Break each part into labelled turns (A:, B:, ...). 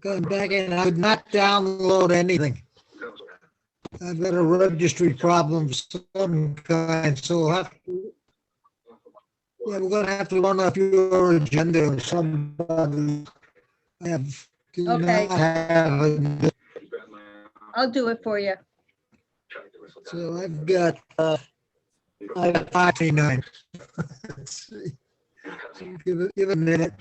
A: Going back in, I would not download anything. I've got a registry problem of some kind, so we'll have to, yeah, we're gonna have to run off your agenda or somebody. I have, do
B: Okay.
A: not have it.
B: I'll do it for you.
A: So I've got 539. Let's see. Give it a minute.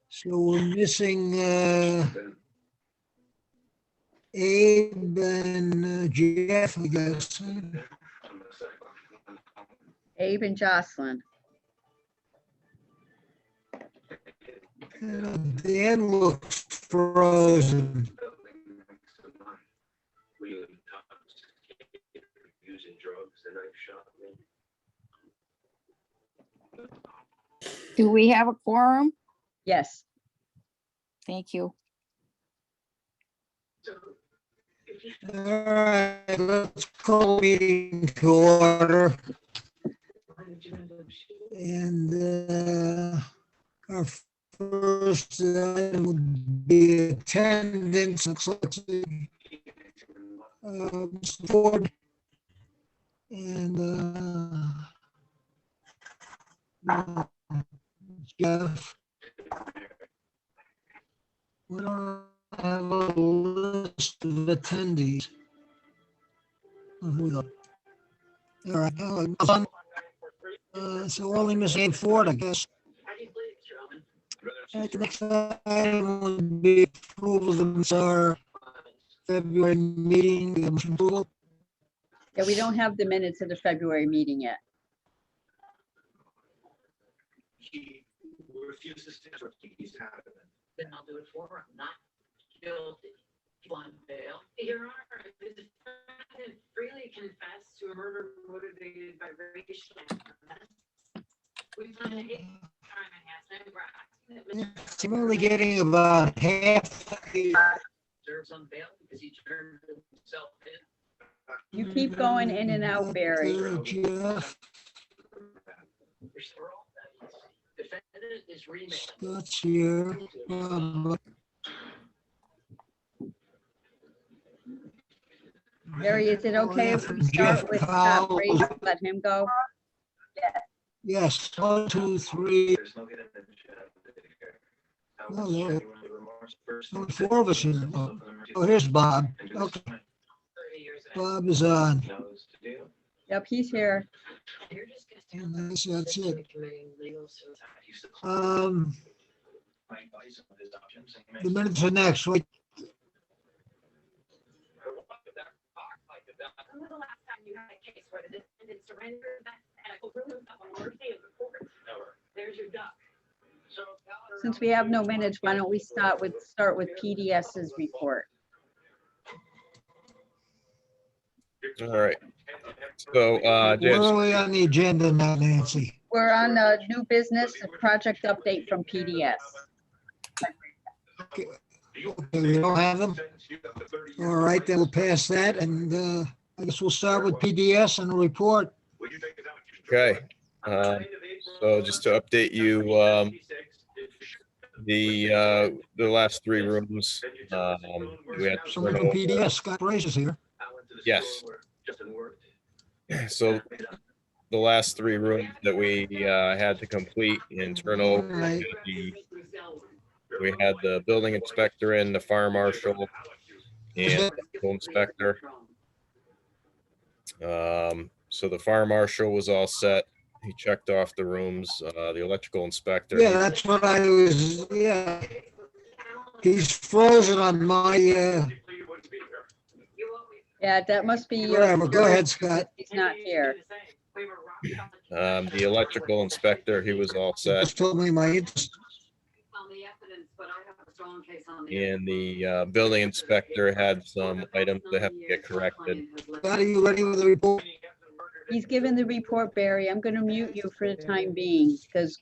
A: So we're missing Abe and Jeff, I guess.
B: Abe and Jocelyn.
A: Dan looks frozen.
C: Do we have a quorum?
B: Yes.
C: Thank you.
A: All right, let's call meeting to order. And our first item would be attendance. Looks like Mr. Ford and Jeff. We don't have a list of attendees. All right. So only Miss Ann Ford, I guess. The next item would be approval of our February meeting. Approval.
B: Yeah, we don't have the minutes of the February meeting yet.
D: He refuses to then I'll do it for him, not guilty. On bail. Your Honor, the defendant freely confessed to a murder motivated by racial animus. We find a hate crime enhancement. We're asking that Mr.
A: I'm only getting about half.
D: Serves on bail because he turned himself in.
B: You keep going in and out, Barry.
A: Jeff,
D: Defendant is remanded.
A: Scott's here.
B: Barry, is it okay if we start with Scott Fraser, let him go?
A: Yes, 1, 2, 3. No, there. Only 4 of us here. Oh, here's Bob. Okay, Bob is on.
B: Yep, he's here.
A: And that's it. The minutes are next. Wait.
D: When was the last time you had a case where the defendant surrendered that room on the mercy of the court? There's your duck.
B: Since we have no minutes, why don't we start with PDS's report?
E: All right. So,
A: Where are we on the agenda now, Nancy?
B: We're on the new business, a project update from PDS.
A: Okay, we don't have them? All right, then we'll pass that, and I guess we'll start with PDS and the report.
E: okay. So just to update you, the last 3 rooms, we had
A: Someone from PDS, Scott Brace is here.
E: yes. So the last 3 rooms that we had to complete internal,
A: Right.
E: we had the building inspector in, the fire marshal, and the inspector. So the fire marshal was all set. He checked off the rooms. The electrical inspector.
A: Yeah, that's what I was, yeah. He's frozen on my,
B: Yeah, that must be.
A: whatever. Go ahead, Scott.
B: He's not here.
E: The electrical inspector, he was all set.
A: Just told me my interest.
E: And the building inspector had some items that have to get corrected.
A: Scott, are you ready with the report?
B: He's given the report, Barry. I'm gonna mute you for the time being, because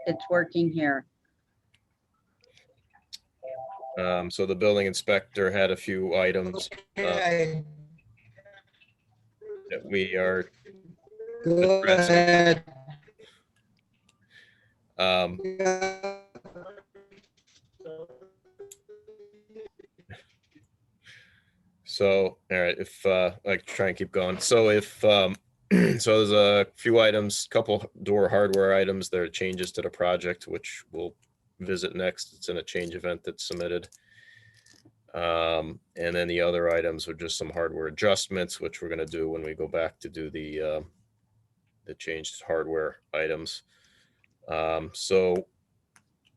B: it's working here.
E: So the building inspector had a few items
A: Okay,
E: that we are,
A: go ahead.
E: um, so, all right, if, I try and keep going. So if, so there's a few items, couple door hardware items, there are changes to the project, which we'll visit next. It's in a change event that's submitted. And then the other items are just some hardware adjustments, which we're gonna do when we go back to do the changed hardware items. So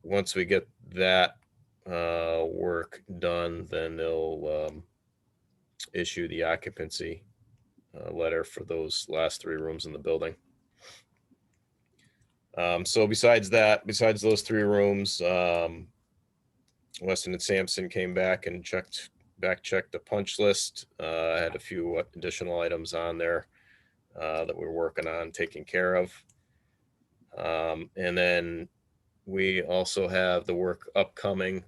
E: once we get that work done, then they'll issue the occupancy letter for those last 3 rooms in the building. So besides those 3 rooms, Weston and Sampson came back and checked the punch list. Had a few additional items on there that we're working on taking care of. And then we also have the work upcoming,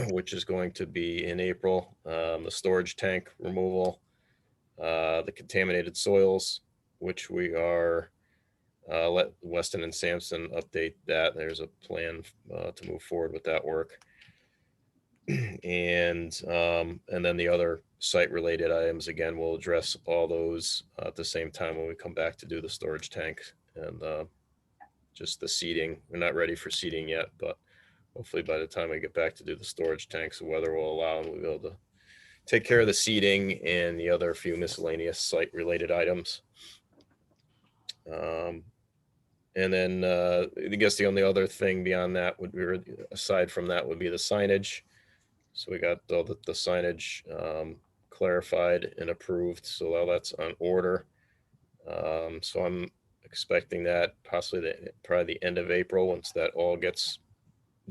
E: which is going to be in April, the storage tank removal, the contaminated soils, which we are let Weston and Sampson update that. There's a plan to move forward with that work. And then the other site related items, again, we'll address all those at the same time when we come back to do the storage tank and just the seating. We're not ready for seating yet, but hopefully by the time we get back to do the storage tanks, the weather will allow and we'll be able to take care of the seating and the other few miscellaneous site related items. And then I guess the only other thing beyond that would be, aside from that, would be the signage. So we got all the signage clarified and approved. So all that's on order. So I'm expecting that possibly probably the end of April, once that all gets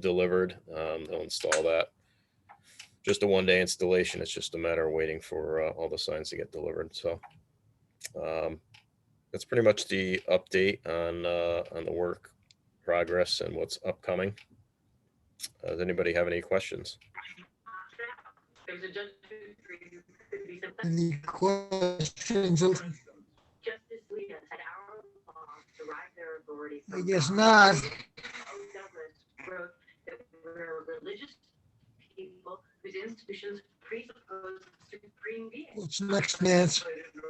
E: delivered, they'll install that. Just a 1-day installation. It's just a matter of waiting for all the signs to get delivered. So that's pretty much the update on the work progress and what's upcoming. Does anybody have any questions?
A: Any questions? I guess not.
D: Religious people whose institutions presuppose supreme being.
A: What's next, Nance?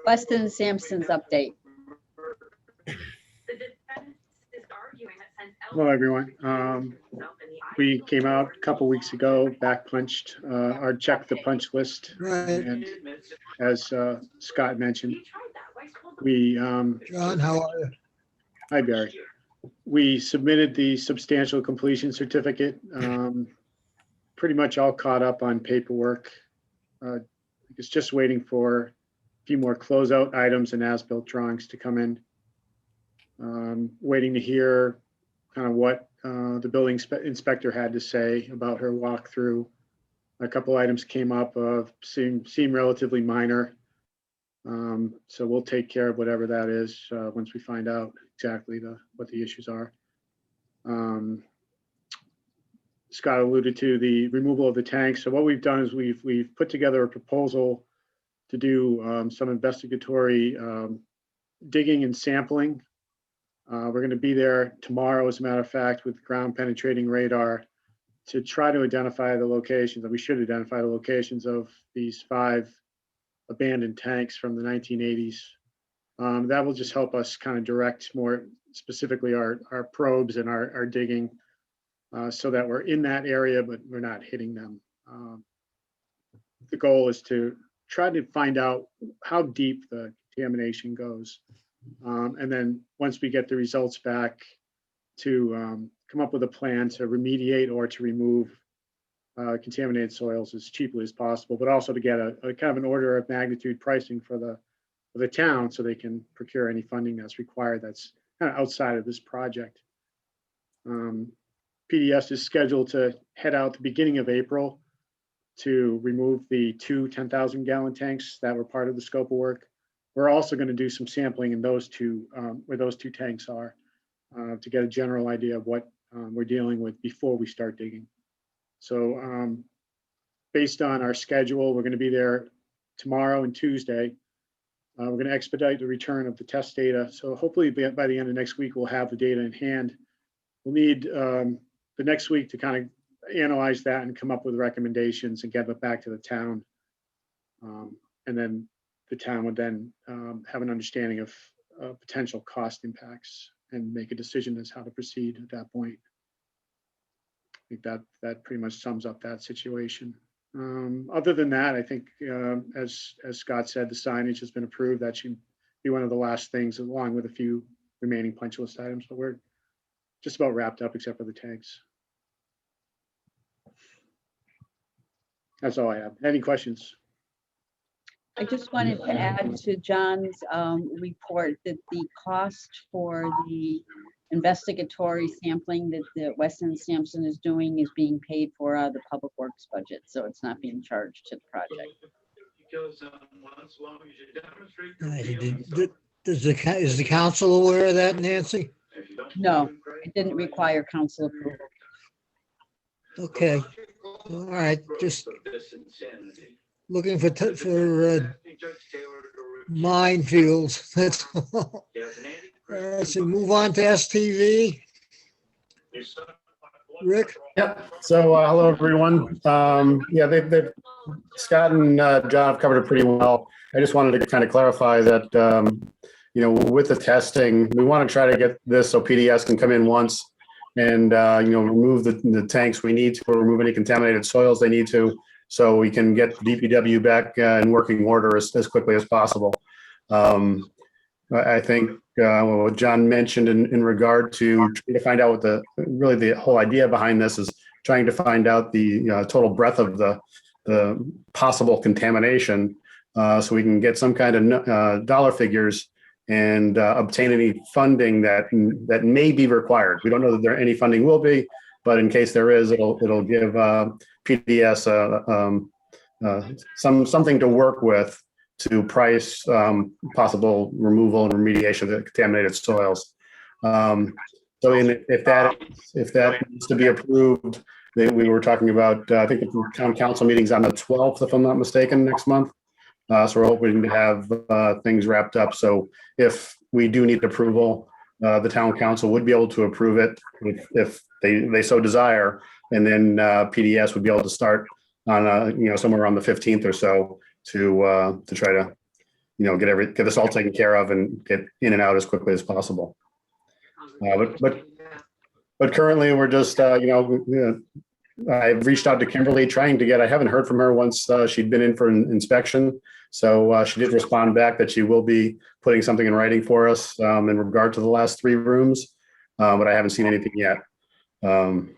B: Weston and Sampson's update.
F: Hello, everyone. We came out a couple weeks ago, back punched, or checked the punch list.
A: Right.
F: And as Scott mentioned, we,
A: John, how are you?
F: hi, Barry. We submitted the substantial completion certificate. Pretty much all caught up on paperwork. It's just waiting for a few more closeout items and as-built drawings to come in. Waiting to hear kind of what the building inspector had to say about her walkthrough. A couple items came up seem relatively minor. So we'll take care of whatever that is once we find out exactly what the issues are. Scott alluded to the removal of the tank. So what we've done is we've put together a proposal to do some investigatory digging and sampling. We're going to be there tomorrow, as a matter of fact, with ground penetrating radar to try to identify the locations, and we should identify the locations of these 5 abandoned tanks from the 1980s. That will just help us kind of direct more specifically our probes and our digging so that we're in that area, but we're not hitting them. The goal is to try to find out how deep the contamination goes. And then once we get the results back, to come up with a plan to remediate or to remove contaminated soils as cheaply as possible, but also to get a kind of an order of magnitude pricing for the town so they can procure any funding that's required that's kind of outside of this project. PDS is scheduled to head out the beginning of April to remove the two 10,000 gallon tanks that were part of the scope of work. We're also going to do some sampling in those two, where those two tanks are, to get a general idea of what we're dealing with before we start digging. So based on our schedule, we're going to be there tomorrow and Tuesday. We're going to expedite the return of the test data. So hopefully by the end of next week, we'll have the data in hand. We'll need the next week to kind of analyze that and come up with recommendations and get it back to the town. And then the town would then have an understanding of potential cost impacts and make a decision as how to proceed at that point. I think that pretty much sums up that situation. Other than that, I think, as Scott said, the signage has been approved. That should be one of the last things, along with a few remaining punch list items. But we're just about wrapped up, except for the tanks. That's all I have. Any questions?
B: I just wanted to add to John's report that the cost for the investigatory sampling that the Weston Sampson is doing is being paid for out of the public works budget, so it's not being charged to the project.
A: Is the council aware of that, Nancy?
B: No, it didn't require council approval.
A: Okay, all right, just looking for minefields, that's all. So move on to STV. Rick?
G: Yep. So hello, everyone. Yeah, Scott and John have covered it pretty well. I just wanted to kind of clarify that, with the testing, we want to try to get this so PDS can come in once and, remove the tanks we need to, or remove any contaminated soils they need to, so we can get DPW back in working order as quickly as possible. I think what John mentioned in regard to trying to find out what the whole idea behind this is, trying to find out the total breadth of the possible contamination, so we can get some kind of dollar figures and obtain any funding that may be required. We don't know that any funding will be, but in case there is, it'll give PDS something to work with to price possible removal and remediation of the contaminated soils. So if that needs to be approved, we were talking about, I think the town council meeting's on the 12th, if I'm not mistaken, next month. So we're hoping to have things wrapped up. So if we do need approval, the town council would be able to approve it if they so desire, and then PDS would be able to start on somewhere around the 15th or so to try to get this all taken care of and get in and out as quickly as possible. But currently we're just I've reached out to Kimberly trying to I haven't heard from her once she'd been in for an inspection. So she did respond back that she will be putting something in writing for us in regard to the last 3 rooms, but I haven't seen anything yet. And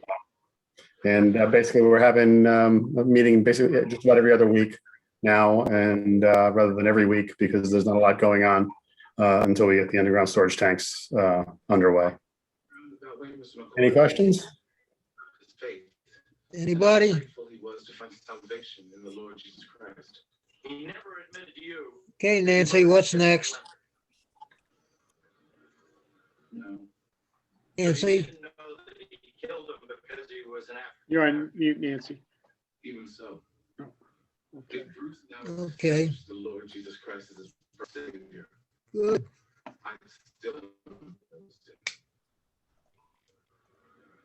G: basically we're having a meeting basically just about every other week now, and rather than every week, because there's not a lot going on until we get the underground storage tanks underway. Any questions?
A: Anybody? Okay, Nancy, what's next? Nancy?
F: You're on mute, Nancy.
H: Even so.
A: Okay.
H: Okay. The Lord Jesus Christ is his Savior.
A: Good.
H: I still.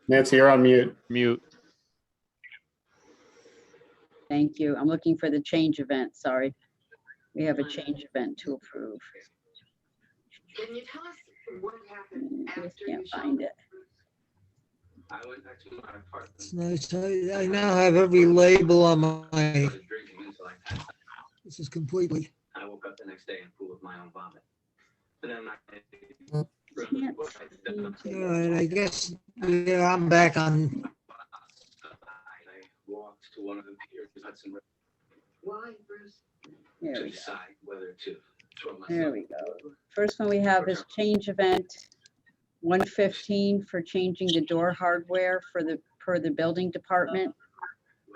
G: Nancy, you're on mute.
I: Mute.
B: Thank you. I'm looking for the change event. Sorry. We have a change event to approve.
D: Can you tell us what happened
B: I
D: after
B: just
D: you
B: can't
D: showed
B: find it.
H: I went back to my apartment.
A: It's nice. I now have every label on my,
H: Started drinking until I passed out.
A: this is completely,
H: I woke up the next day and pool with my own vomit. And then
B: can't seem
A: All
B: to-
A: right, I guess, yeah, I'm back on.
H: I walked to one of the piers, Hudson River. Why, Bruce?
B: There
H: To
B: we go.
H: decide whether to throw myself.
B: There we go. First one we have is change event 115 for changing the door hardware per the building department.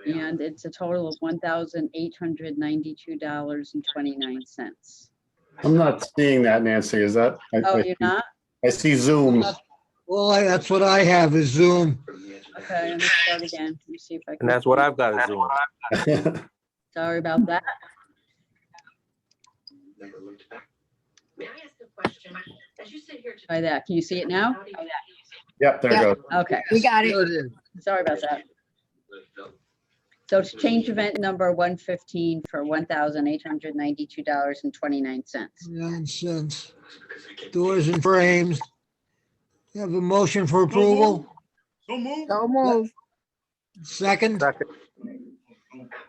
B: And it's a total of $1,892.29.
G: I'm not seeing that, Nancy. Is that?
B: Oh, you're not?
G: I see Zoom.
A: Well, that's what I have is Zoom.
B: Okay, let me start again. Let me see if I
I: And
B: can.
I: that's what I've got to Zoom.
B: Sorry about that.
H: Never looked back.
D: May I ask a question? As you sit here today.
B: Try that. Can you see it now?
D: how do you-
G: Yep, there it
C: Yep.
G: goes.
B: Okay,
C: We got it.
A: There it is.
B: sorry about that. So it's change event number 115 for $1,892.29.
A: 9 cents. Doors and frames. You have a motion for approval?
F: So move.
C: So move.
A: Second?
I: Second.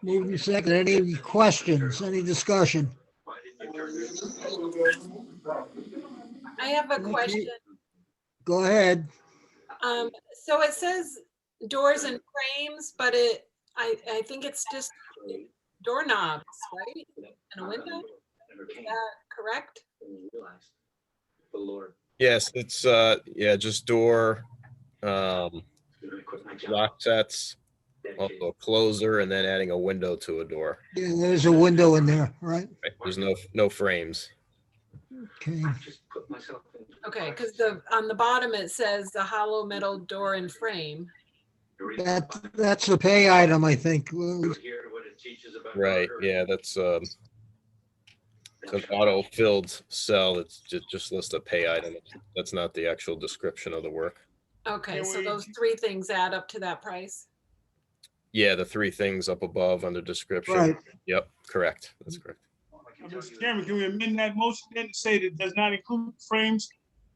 A: Moving second. Any questions? Any discussion?
J: I have a question.
A: Go ahead.
J: So it says doors and frames, but I think it's just doorknobs, right? And a window, is that correct?
H: The Lord.
E: Yes, it's, yeah, just door, lock sets, also a closer, and then adding a window to a door.
A: Yeah, there's a window in there, right?
E: Right? There's no frames.
A: Okay.
H: Just put myself in.
J: Okay, because on the bottom it says the hollow metal door and frame.
A: That's a pay item, I think.
E: Right, yeah, that's, it's an auto-filled cell. It's just list a pay item. That's not the actual description of the work.
J: Okay, so those three things add up to that price?
E: Yeah, the three things up above under description.
A: Right.
E: Yep, correct. That's correct.
F: Mr. Chairman, can we amend that motion then to say that does not include frames?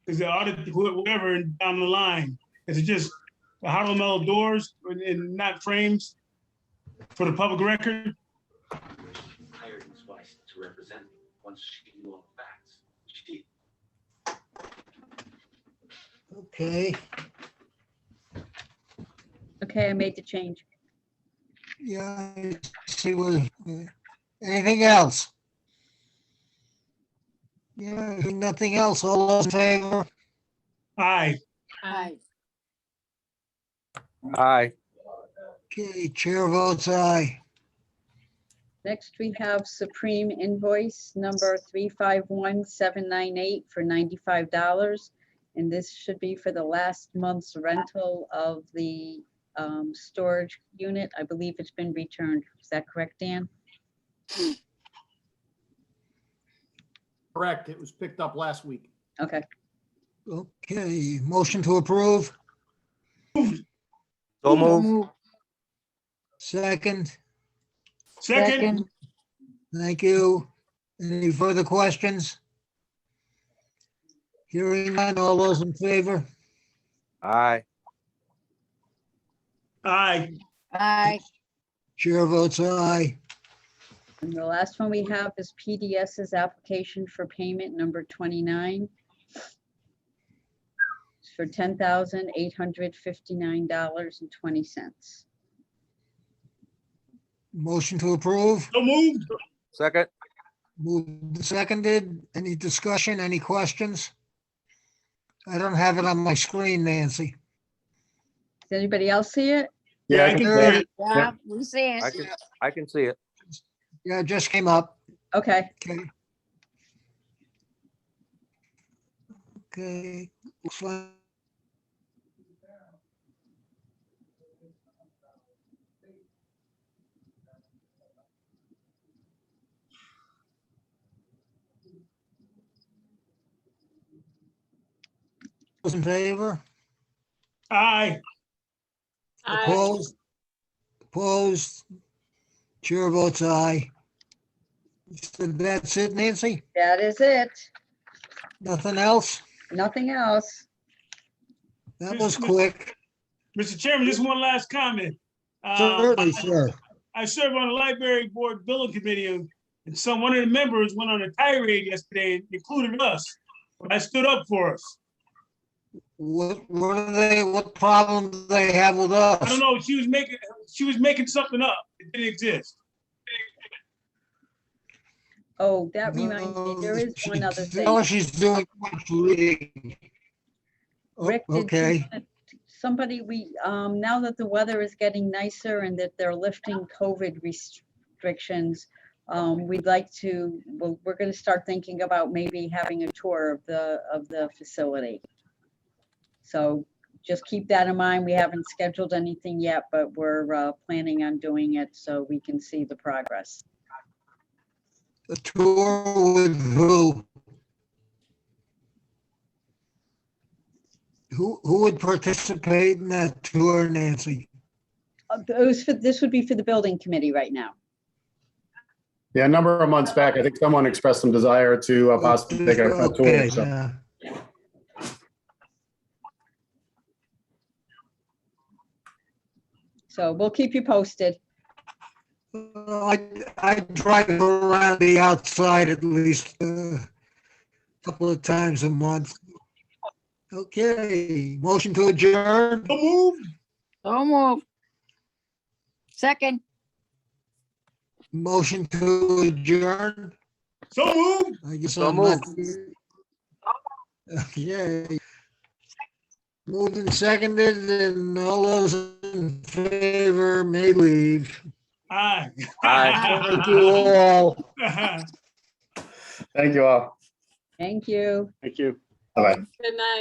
F: Because the audit, whoever down the line, is it just the hollow metal doors and not frames for the public record?
H: Hired his wife to represent me once she knew all the facts. She
A: Okay.
B: Okay, I made the change.
A: Yeah, I see what, anything else? Yeah, nothing else. All those in favor?
F: Aye.
C: Aye.
I: Aye.
A: Okay, chair votes aye.
B: Next, we have Supreme invoice number 351798 for $95. And this should be for the last month's rental of the storage unit. I believe it's been returned. Is that correct, Dan?
K: Correct. It was picked up last week.
B: Okay,
A: Okay, motion to approve.
I: So move.
A: Second,
F: Second.
A: thank you. Any further questions? Hearing none, all those in favor?
I: Aye.
F: Aye.
C: Aye.
A: Chair votes aye.
B: and the last one we have is PDS's application for payment number 29. It's for $10,859.20.
A: Motion to approve.
F: So moved.
I: Second.
A: Moved and seconded. Any discussion, any questions? I don't have it on my screen, Nancy.
B: Does anybody else see it?
F: Yeah, I can see it.
C: Yeah, we see it.
I: I can see it.
A: Yeah, it just came up.
B: Okay,
A: Okay. Okay. Looks like those in favor?
F: Aye.
J: Aye.
A: Opposed? Opposed? Chair votes aye. So that's it, Nancy?
B: that is it.
A: Nothing else?
B: Nothing else.
A: That was quick.
F: Mr. Chairman, just one last comment.
A: Certainly, sir.
F: I serve on the library board billing committee, and one of the members went on a tirade yesterday and included us. But I stood up for us.
A: what problem do they have with us?
L: I don't know. She was making something up. It didn't exist.
B: Oh, that reminds me, there is one other
A: No,
B: thing.
A: she's doing much reading. Oh,
B: Rick, did you
A: okay.
B: somebody, now that the weather is getting nicer and that they're lifting COVID restrictions, we'd like to, we're gonna start thinking about maybe having a tour of the facility. So just keep that in mind. We haven't scheduled anything yet, but we're planning on doing it so we can see the progress.
A: A tour with who? Who would participate in that tour, Nancy?
B: This would be for the building committee right now.
G: Yeah, a number of months back, I think someone expressed some desire to possibly take a
A: Okay,
G: tour. So
A: yeah.
B: So we'll keep you posted.
A: I try to go around the outside at least a couple of times a month. Okay, motion to adjourn.
L: So moved.
C: So moved. Second.
A: Motion to adjourn.
L: So moved.
A: I guess
I: So
A: I'm not.
I: moved.
A: Okay. Moved and seconded, and all those in favor may leave.
L: Aye.
A: Thank you all.
G: thank you all.
B: Thank you.
F: Thank you.
G: Bye-bye.
J: Good night.